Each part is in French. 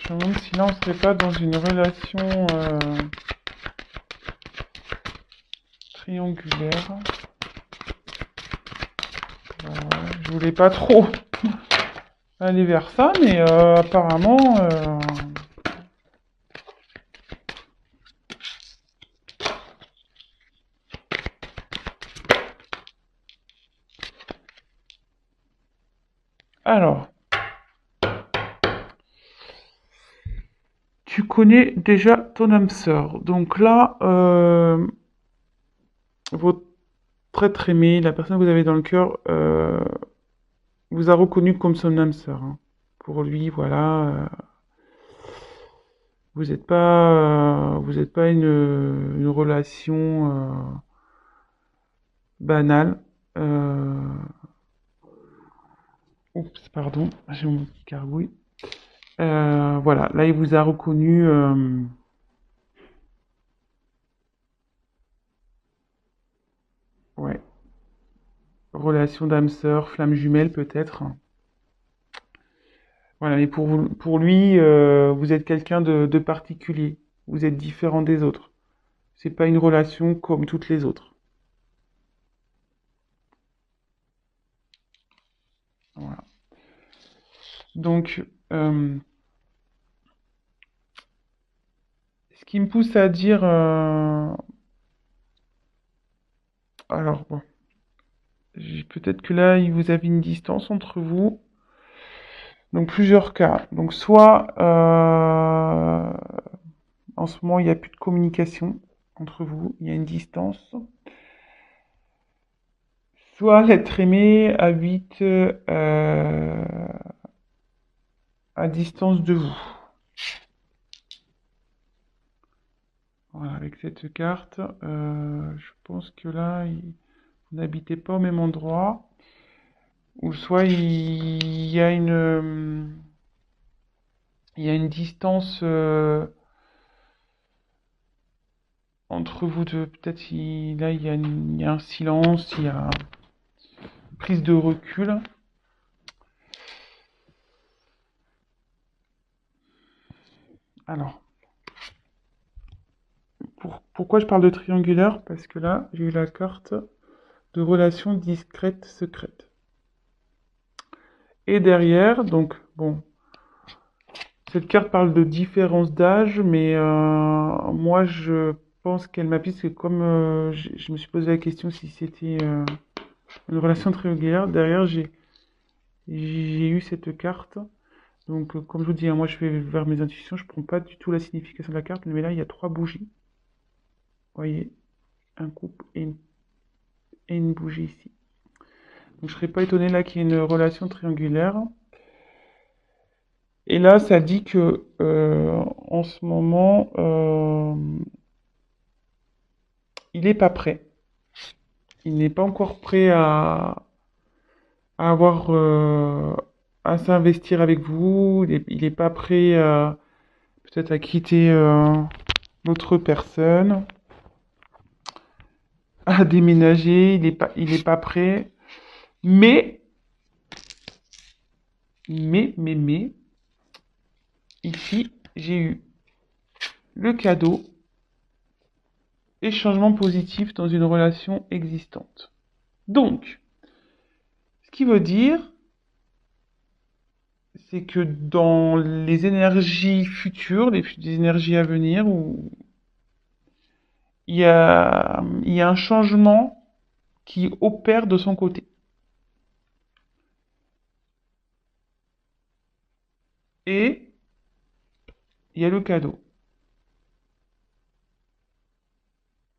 Je me demande si là on serait pas dans une relation triangulaire. Je voulais pas trop aller vers ça, mais apparemment... Alors, tu connais déjà ton âme sœur. Donc là, votre être aimé, la personne que vous avez dans le cœur, vous a reconnu comme son âme sœur, hein. Pour lui, voilà, vous êtes pas une relation banale. Euh, Oups, pardon, j'ai mon petit gargouille. Voilà, là il vous a reconnu. Ouais, relation d'âme sœur, flamme jumelle peut-être. Voilà, mais pour lui, vous êtes quelqu'un de particulier. Vous êtes différent des autres. C'est pas une relation comme toutes les autres. Voilà. Donc, ce qui me pousse à dire, alors bon, peut-être que là, vous avez une distance entre vous. Donc plusieurs cas. Donc soit en ce moment il n'y a plus de communication entre vous, il y a une distance. Soit l'être aimé habite à distance de vous. Voilà, avec cette carte, je pense que là, vous n'habitez pas au même endroit. Ou soit il y a une distance entre vous deux. Peut-être là, il y a un silence, il y a une prise de recul. Alors, pourquoi je parle de triangulaire? Parce que là, j'ai eu la carte de relation discrète secrète. Et derrière, donc, bon, cette carte parle de différence d'âge, mais moi, je pense qu'elle m'appuie, parce que comme je me suis posé la question si c'était une relation triangulaire, derrière, j'ai eu cette carte. Donc, comme je vous dis, hein, moi, je vais vers mes intuitions, je prends pas du tout la signification de la carte, mais là, il y a 3 bougies. Vous voyez, un couple et une bougie ici. Donc, je serais pas étonné là qu'il y ait une relation triangulaire. Et là, ça dit que en ce moment, il n'est pas prêt. Il n'est pas encore prêt à avoir à s'investir avec vous. Il est pas prêt peut-être à quitter l'autre personne, à déménager. Il est pas prêt. Mais, mais, ici, j'ai eu le cadeau et changement positif dans une relation existante. Donc, ce qui veut dire, c'est que dans les énergies futures, les énergies à venir, où il y a un changement qui opère de son côté. Et il y a le cadeau.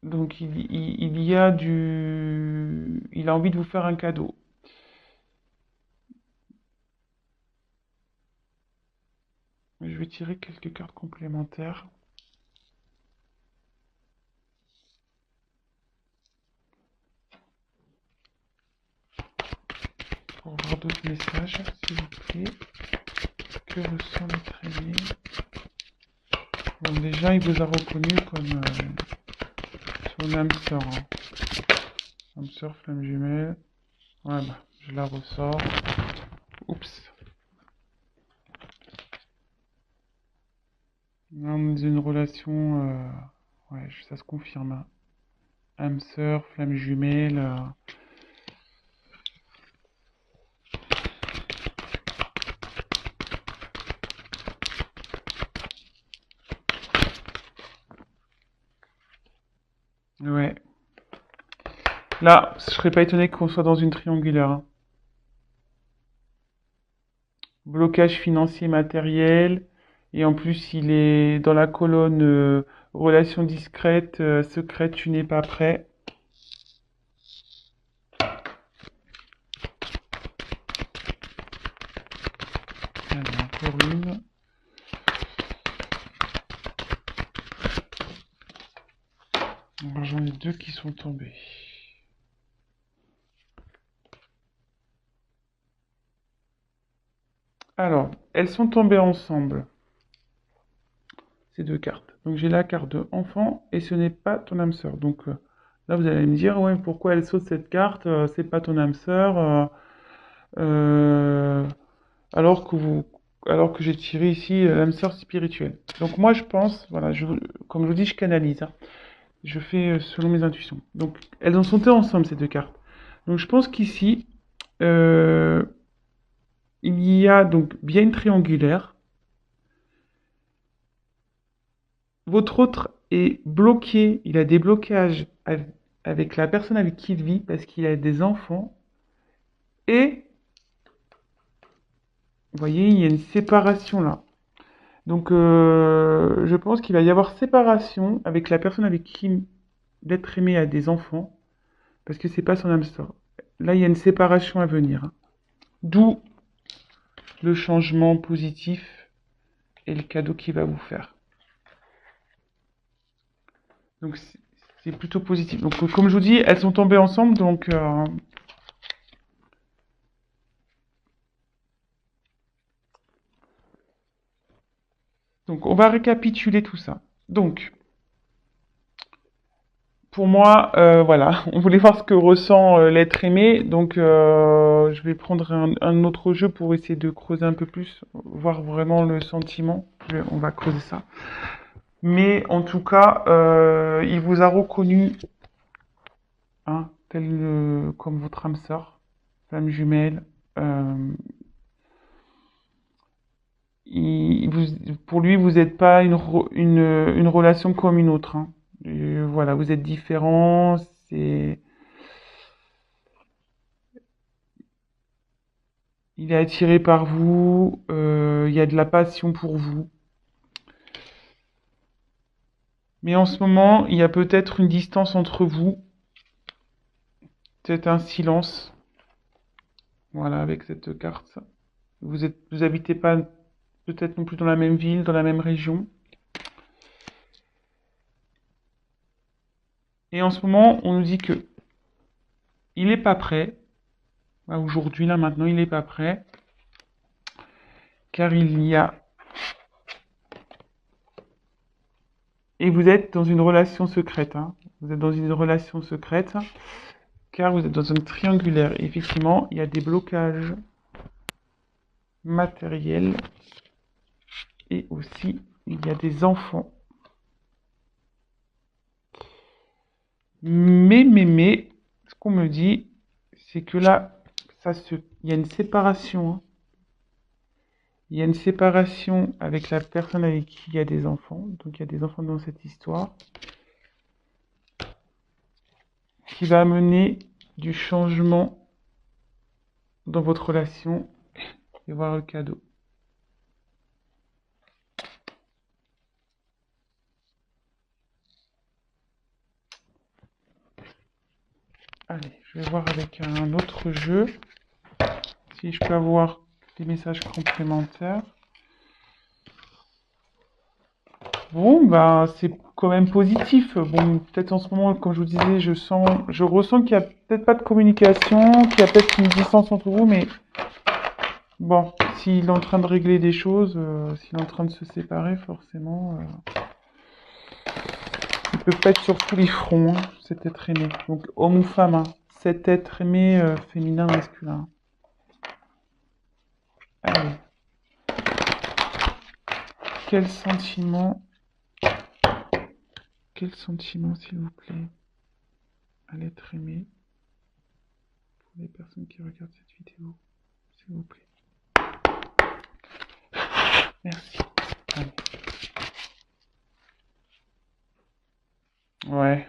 Donc il y a il a envie de vous faire un cadeau. Je vais tirer quelques cartes complémentaires pour voir d'autres messages, s'il vous plaît. Que ressent notre aimé? Bon, déjà, il vous a reconnu comme son âme sœur, hein. Âme sœur, flamme jumelle. Voilà, je la ressors. Oups. Là, on est dans une relation, ouais, ça se confirme, hein. Âme sœur, flamme jumelle. Ouais. Là, je serais pas étonné qu'on soit dans une triangulaire, hein. Blocage financier matériel. Et en plus, il est dans la colonne relation discrète, secrète, tu n'es pas prêt. Allez, encore une. Alors, j'en ai deux qui sont tombés. Alors, elles sont tombées ensemble, ces deux cartes. Donc, j'ai la carte de enfant et ce n'est pas ton âme sœur. Donc, là, vous allez me dire, ouais, pourquoi elle saute cette carte? C'est pas ton âme sœur. Euh, alors que vous, alors que j'ai tiré ici l'âme sœur spirituelle. Donc, moi, je pense, voilà, comme je vous dis, je canalise, hein. Je fais selon mes intuitions. Donc, elles ont sauté ensemble, ces deux cartes. Donc, je pense qu'ici, euh, il y a donc bien une triangulaire. Votre autre est bloqué, il a des blocages avec la personne avec qui il vit parce qu'il a des enfants. Et, vous voyez, il y a une séparation là. Donc, je pense qu'il va y avoir séparation avec la personne avec qui l'être aimé a des enfants parce que c'est pas son âme sœur. Là, il y a une séparation à venir, hein. D'où le changement positif et le cadeau qu'il va vous faire. Donc, c'est plutôt positif. Donc, comme je vous dis, elles sont tombées ensemble, donc on va récapituler tout ça. Donc, pour moi, voilà, on voulait voir ce que ressent l'être aimé, donc je vais prendre un autre jeu pour essayer de creuser un peu plus, voir vraiment le sentiment. On va creuser ça. Mais en tout cas, il vous a reconnu, hein, tel comme votre âme sœur, flamme jumelle. Euh, pour lui, vous n'êtes pas une relation comme une autre, hein. Voilà, vous êtes différents. Il est attiré par vous. Il y a de la passion pour vous. Mais en ce moment, il y a peut-être une distance entre vous, peut-être un silence. Voilà, avec cette carte. Vous habitez pas peut-être non plus dans la même ville, dans la même région. Et en ce moment, on nous dit que il est pas prêt. Aujourd'hui, là, maintenant, il est pas prêt. Car il y a... Et vous êtes dans une relation secrète, hein. Vous êtes dans une relation secrète, car vous êtes dans un triangulaire. Et effectivement, il y a des blocages matériels. Et aussi, il y a des enfants. Mais, ce qu'on me dit, c'est que là, il y a une séparation, hein. Il y a une séparation avec la personne avec qui il y a des enfants. Donc, il y a des enfants dans cette histoire. Qui va amener du changement dans votre relation et voir le cadeau. Allez, je vais voir avec un autre jeu si je peux avoir des messages complémentaires. Bon, bah c'est quand même positif. Bon, peut-être en ce moment, comme je vous disais, je ressens qu'il y a peut-être pas de communication, qu'il y a peut-être une distance entre vous, mais bon, s'il est en train de régler des choses, s'il est en train de se séparer, forcément, il peut pas être sur tous les fronts, hein, cet être aimé. Donc, homme ou femme, hein, cet être aimé, féminin, masculin. Allez. quel sentiment, s'il vous plaît, à l'être aimé pour les personnes qui regardent cette vidéo, s'il vous plaît. Merci. Allez. Ouais.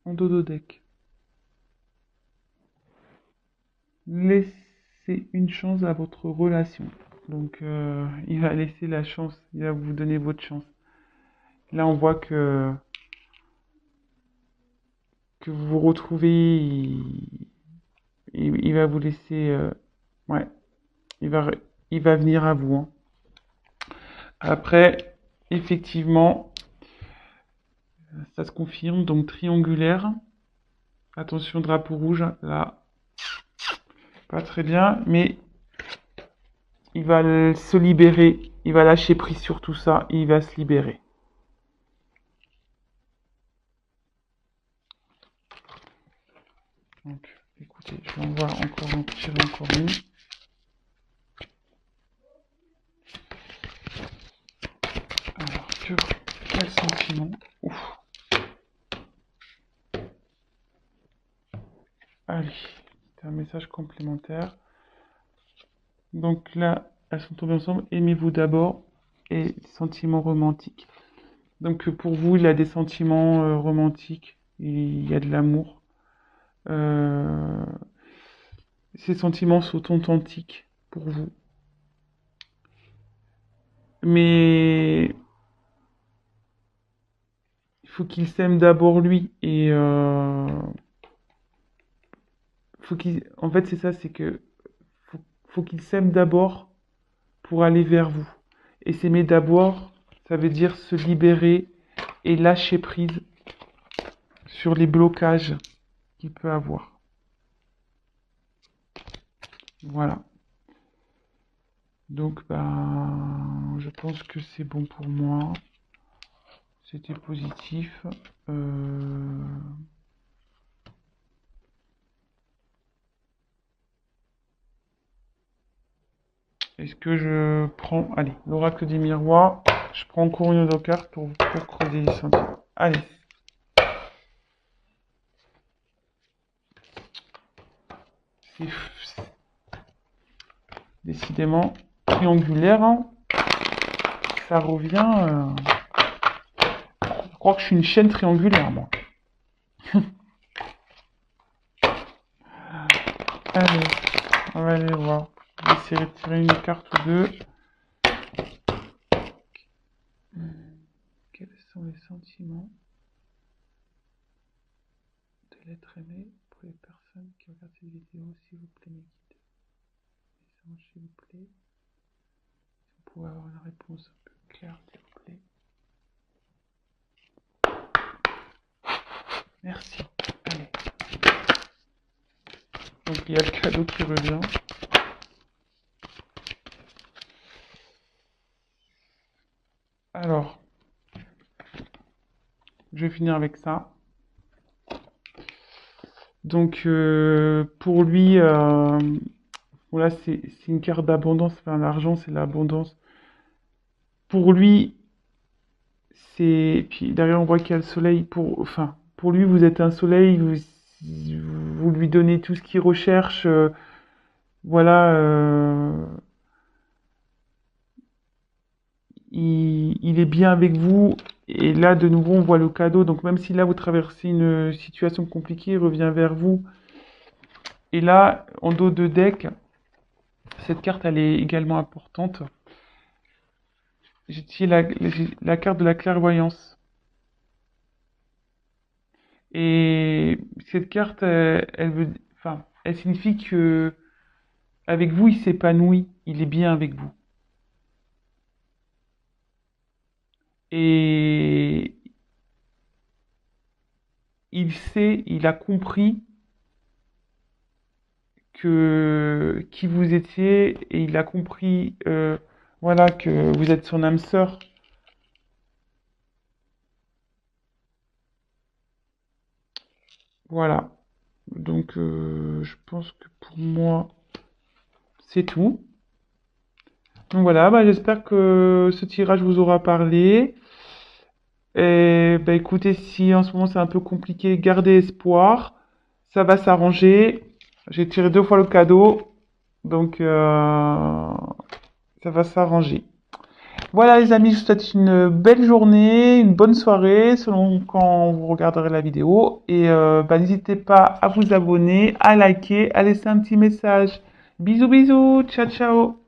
En dodo deck. Laissez une chance à votre relation. Donc, il va laisser la chance. Il va vous donner votre chance. Là, on voit que vous vous retrouvez. Il va vous laisser. Ouais. Il va, il va venir à vous, hein. Après, effectivement, ça se confirme. Donc, triangulaire. Attention, drapeau rouge. Là, pas très bien. Mais il va se libérer. Il va lâcher prise sur tout ça. Et il va se libérer. Donc, écoutez, je vais en voir encore en tirer encore une. Alors, quel sentiment? Ouf. Allez, c'est un message complémentaire. Donc là, elles sont tombées ensemble. Aimez-vous d'abord et sentiments romantiques. Donc pour vous, il y a des sentiments romantiques, il y a de l'amour. Euh, Ces sentiments sont authentiques pour vous. Mais il faut qu'il s'aime d'abord lui et en fait c'est ça, c'est que faut qu'il s'aime d'abord pour aller vers vous. Et s'aimer d'abord, ça veut dire se libérer et lâcher prise sur les blocages qu'il peut avoir. Voilà. Donc, je pense que c'est bon pour moi. C'était positif. Euh, Est-ce que je prends... Allez, l'oracle des miroirs. Je prends encore une autre carte pour creuser les sentiments. Allez. C'est décidément triangulaire, hein. Ça revient... Je crois que je suis une chaîne triangulaire, moi. Allez, on va aller voir. Je vais essayer de tirer une carte ou deux. Quels sont les sentiments de l'être aimé pour les personnes qui regardent cette vidéo, s'il vous plaît, mes guides? Message, s'il vous plaît. Si vous pouvez avoir une réponse un peu claire, s'il vous plaît. Merci. Allez. Donc il y a le cadeau qui revient. Alors, je vais finir avec ça. Donc pour lui, voilà, c'est une carte d'abondance. Enfin, l'argent, c'est l'abondance. Pour lui, c'est... Puis derrière, on voit qu'il y a le soleil. Pour lui, vous êtes un soleil. Vous lui donnez tout ce qu'il recherche. Voilà. Il est bien avec vous. Et là, de nouveau, on voit le cadeau. Donc même si là, vous traversez une situation compliquée, il revient vers vous. Et là, en dos de deck, cette carte, elle est également importante. J'ai tiré la carte de la clairvoyance. Et cette carte, elle signifie que avec vous, il s'épanouit, il est bien avec vous. Et il sait, il a compris que qui vous étiez et il a compris, voilà, que vous êtes son âme sœur. Voilà. Donc, je pense que pour moi, c'est tout. Donc voilà, bah, j'espère que ce tirage vous aura parlé. Et bah, écoutez, si en ce moment c'est un peu compliqué, gardez espoir. Ça va s'arranger. J'ai tiré 2 fois le cadeau. Donc, ça va s'arranger. Voilà les amis, je vous souhaite une belle journée, une bonne soirée selon quand vous regarderez la vidéo. Et bah, n'hésitez pas à vous abonner, à liker, à laisser un petit message. Bisous bisous, ciao ciao.